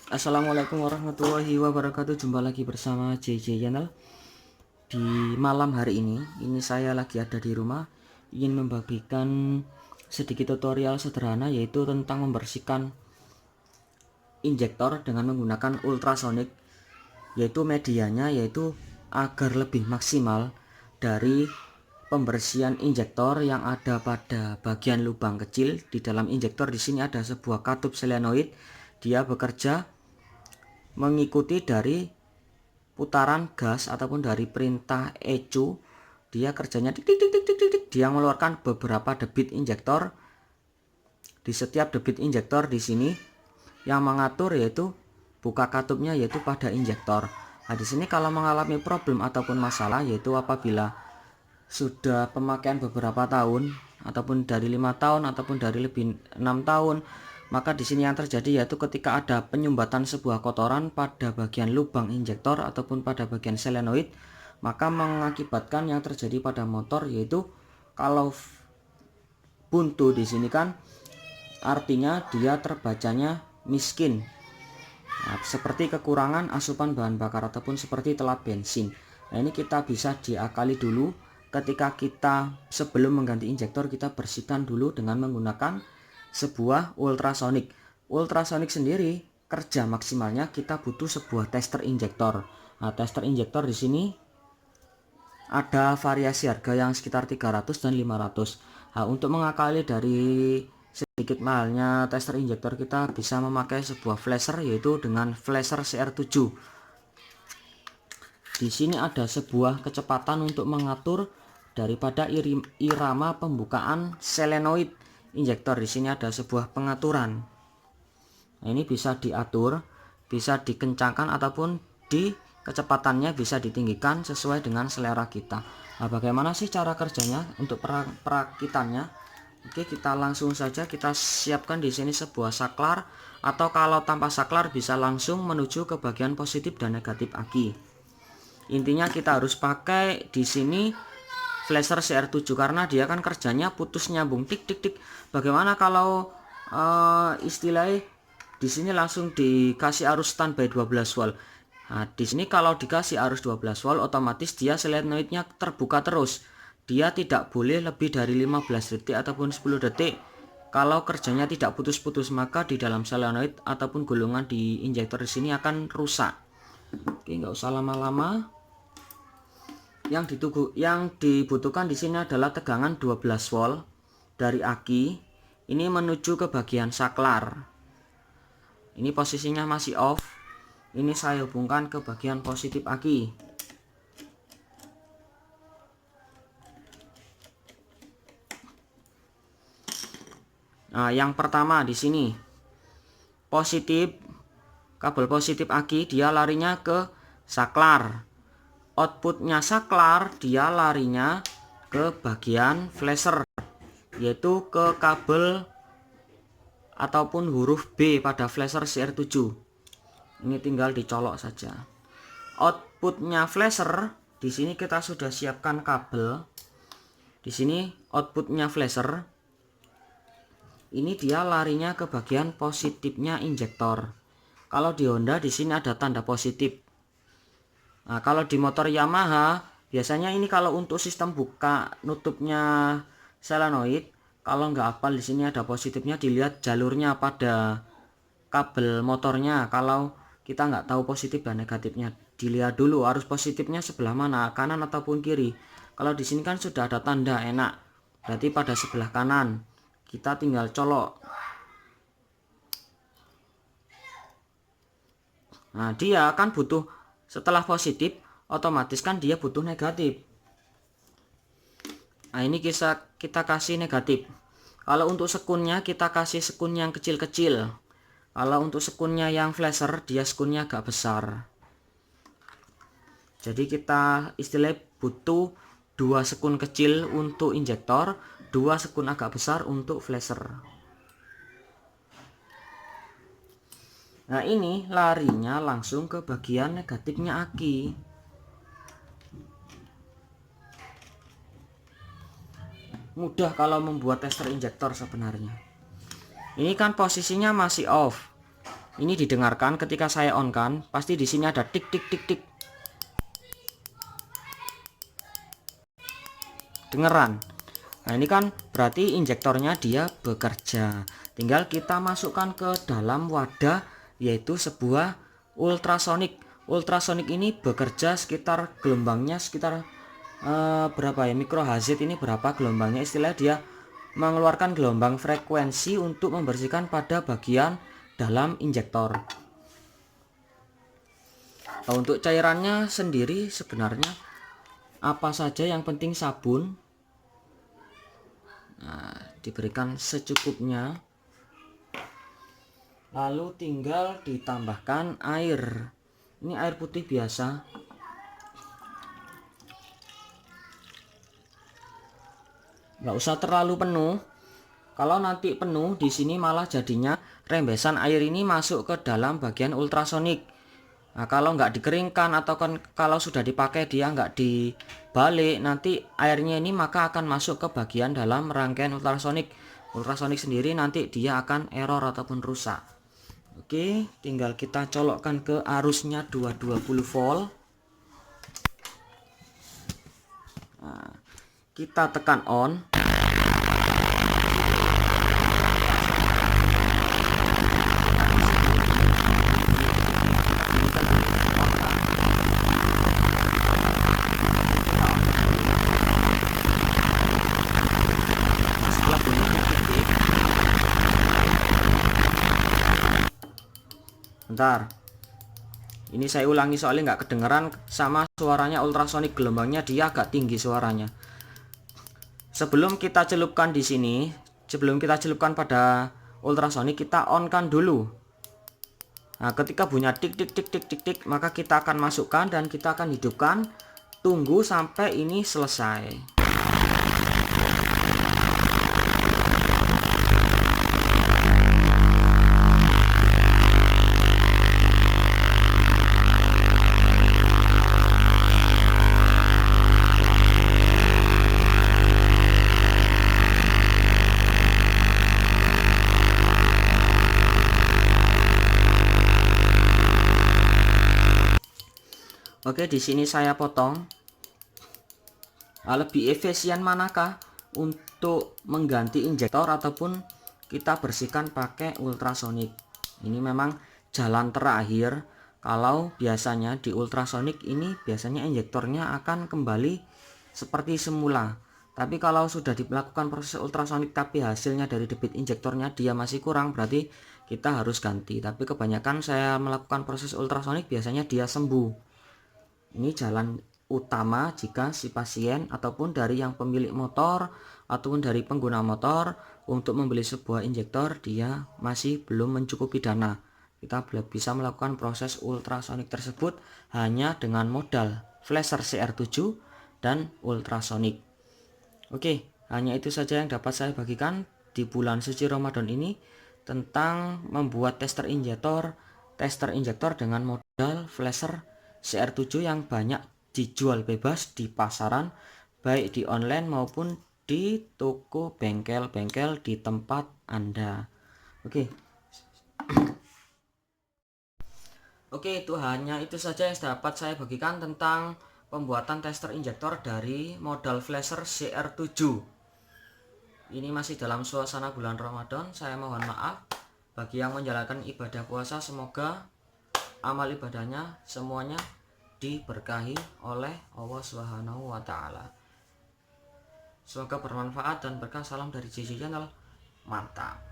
Assalamualaikum warahmatullahi wabarakatuh. Jumpa lagi bersama JJ Channel. Di malam hari ini saya lagi ada di rumah, ingin membagikan sedikit tutorial sederhana, yaitu tentang membersihkan injektor dengan menggunakan ultrasonic, yaitu medianya yaitu agar lebih maksimal dari pembersihan injektor yang ada pada bagian lubang kecil di dalam injektor. Di sini ada sebuah katup solenoid, dia bekerja mengikuti dari putaran gas ataupun dari perintah ECU. Dia kerjanya tik tik tik tik tik tik, dia mengeluarkan beberapa debit injektor. Di setiap debit injektor di sini yang mengatur yaitu buka katupnya yaitu pada injektor. Nah, di sini kalau mengalami problem ataupun masalah, yaitu apabila sudah pemakaian beberapa tahun ataupun dari 5 tahun ataupun dari lebih 6 tahun, maka di sini yang terjadi yaitu ketika ada penyumbatan sebuah kotoran pada bagian lubang injektor ataupun pada bagian solenoid, maka mengakibatkan yang terjadi pada motor yaitu kalau buntu di sini kan artinya dia terbacanya miskin. Nah, seperti kekurangan asupan bahan bakar ataupun seperti telat bensin. Nah, ini kita bisa diakali dulu ketika kita sebelum mengganti injektor, kita bersihkan dulu dengan menggunakan sebuah ultrasonic. Ultrasonic sendiri kerja maksimalnya kita butuh sebuah tester injektor. Nah, tester injektor di sini ada variasi harga yang sekitar 300 dan 500. Nah, untuk mengakali dari sedikit mahalnya tester injektor, kita bisa memakai sebuah flasher yaitu dengan flasher CR7. Di sini ada sebuah kecepatan untuk mengatur daripada irama pembukaan solenoid injektor. Di sini ada sebuah pengaturan. Nah, ini bisa diatur, bisa dikencangkan ataupun di kecepatannya bisa ditinggikan sesuai dengan selera kita. Nah, bagaimana sih cara kerjanya untuk perakitannya? Oke, kita langsung saja kita siapkan di sini sebuah saklar, atau kalau tanpa saklar bisa langsung menuju ke bagian positif dan negatif aki. Intinya kita harus pakai di sini flasher CR7 karena dia kan kerjanya putus nyambung tik tik tik. Bagaimana kalau istilahnya di sini langsung dikasih arus standby 12 volt. Nah, di sini kalau dikasih arus 12 volt, otomatis dia solenoidnya terbuka terus. Dia tidak boleh lebih dari 15 detik ataupun 10 detik. Kalau kerjanya tidak putus-putus, maka di dalam solenoid ataupun gulungan di injektor di sini akan rusak. Oke, nggak usah lama-lama. Yang dibutuhkan di sini adalah tegangan 12 volt dari aki ini menuju ke bagian saklar. Ini posisinya masih off. Ini saya hubungkan ke bagian positif aki. Nah, yang pertama di sini positif, kabel positif aki dia larinya ke saklar. Outputnya saklar dia larinya ke bagian flasher, yaitu ke kabel ataupun huruf B pada flasher CR7. Ini tinggal dicolok saja. Outputnya flasher di sini kita sudah siapkan kabel. Di sini outputnya flasher ini dia larinya ke bagian positifnya injektor. Kalau di Honda di sini ada tanda positif. Nah, kalau di motor Yamaha biasanya ini kalau untuk sistem buka nutupnya solenoid, kalau nggak hafal di sini ada positifnya, dilihat jalurnya pada kabel motornya. Kalau kita nggak tahu positif dan negatifnya, dilihat dulu arus positifnya sebelah mana, kanan ataupun kiri. Kalau di sini kan sudah ada tanda enak, berarti pada sebelah kanan. Kita tinggal colok. Nah, dia akan butuh setelah positif, otomatis kan dia butuh negatif. Nah, ini kita kasih negatif. Kalau untuk sekunnya kita kasih sekun yang kecil-kecil. Kalau untuk sekunnya yang flasher, dia sekunnya agak besar. Jadi kita istilah butuh 2 sekun kecil untuk injektor, 2 sekun agak besar untuk flasher. Nah, ini larinya langsung ke bagian negatifnya aki. Mudah kalau membuat tester injektor sebenarnya. Ini kan posisinya masih off. Ini didengarkan ketika saya on kan, pasti di sini ada tik tik tik tik. Dengeran. Nah, ini kan berarti injektornya dia bekerja. Tinggal kita masukkan ke dalam wadah, yaitu sebuah ultrasonik. Ultrasonik ini bekerja sekitar gelombangnya sekitar berapa ya, mikrohertz ini berapa gelombangnya, istilah dia mengeluarkan gelombang frekuensi untuk membersihkan pada bagian dalam injektor. Nah, untuk cairannya sendiri sebenarnya apa saja, yang penting sabun. Nah, diberikan secukupnya, lalu tinggal ditambahkan air. Ini air putih biasa. Nggak usah terlalu penuh. Kalau nanti penuh di sini malah jadinya rembesan air ini masuk ke dalam bagian ultrasonik. Nah, kalau nggak dikeringkan atau kan kalau sudah dipakai dia nggak dibalik, nanti airnya ini maka akan masuk ke bagian dalam rangkaian ultrasonik. Ultrasonik sendiri nanti dia akan error ataupun rusak. Oke, tinggal kita colokkan ke arusnya 220 volt. Nah, kita tekan on. Bentar, ini saya ulangi soalnya nggak kedengeran sama suaranya ultrasonik, gelombangnya dia agak tinggi suaranya. Sebelum kita celupkan di sini, sebelum kita celupkan pada ultrasonik, kita on kan dulu. Nah, ketika bunyi tik tik tik tik tik tik, maka kita akan masukkan dan kita akan hidupkan. Tunggu sampai ini selesai. Oke, di sini saya potong. Lebih efisien manakah untuk mengganti injektor ataupun kita bersihkan pakai ultrasonik? Ini memang jalan terakhir. Kalau biasanya di ultrasonik ini biasanya injektornya akan kembali seperti semula. Tapi kalau sudah dilakukan proses ultrasonik tapi hasilnya dari debit injektornya dia masih kurang, berarti kita harus ganti. Tapi kebanyakan saya melakukan proses ultrasonik biasanya dia sembuh. Ini jalan utama jika si pasien ataupun dari yang pemilik motor ataupun dari pengguna motor untuk membeli sebuah injektor dia masih belum mencukupi dana. Kita bisa melakukan proses ultrasonik tersebut hanya dengan modal flasher CR7 dan ultrasonik. Oke, hanya itu saja yang dapat saya bagikan di bulan suci Ramadan ini tentang membuat tester injektor dengan modal flasher CR7 yang banyak dijual bebas di pasaran, baik di online maupun di toko bengkel-bengkel di tempat Anda. Oke. Oke, itu hanya itu saja yang dapat saya bagikan tentang pembuatan tester injektor dari modal flasher CR7. Ini masih dalam suasana bulan Ramadan. Saya mohon maaf bagi yang menjalankan ibadah puasa, semoga amal ibadahnya semuanya diberkahi oleh Allah Subhanahu wa taala. Semoga bermanfaat dan berkah. Salam dari JJ Channel. Mantap.